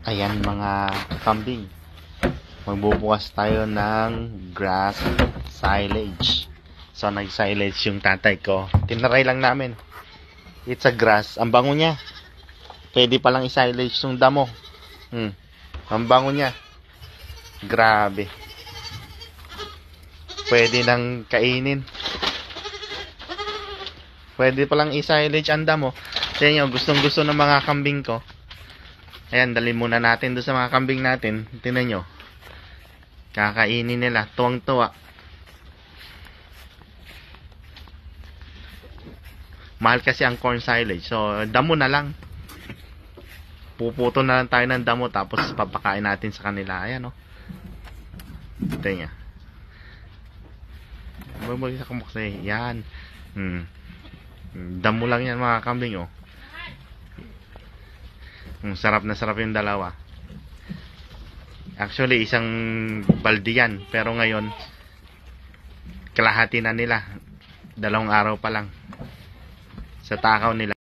Ayan mga kambing, magbubukas tayo ng grass silage. So nag-silage yung tatay ko. Tinaray lang namin. It's a grass. Ang bango niya. Pwede palang i-silage yung damo. Ang bango niya. Grabe. Pwede nang kainin. Pwede palang i-silage ang damo. Tingnan nyo, gustong gusto ng mga kambing ko. Ayan, dalhin muna natin doon sa mga kambing natin. Tingnan nyo. Kakainin nila. Tuwang-tuwa. Mahal kasi ang corn silage. So, damo na lang. Puputo na lang tayo ng damo tapos papakain natin sa kanila. Ayan, oh. Tingnan nyo. Babagay sa kumukse. Yan. Damo lang yan mga kambing, oh. Sarap na sarap yung dalawa. Actually, isang balde yan. Pero ngayon, kalahati na nila. 2 araw pa lang. Sa takaw nila.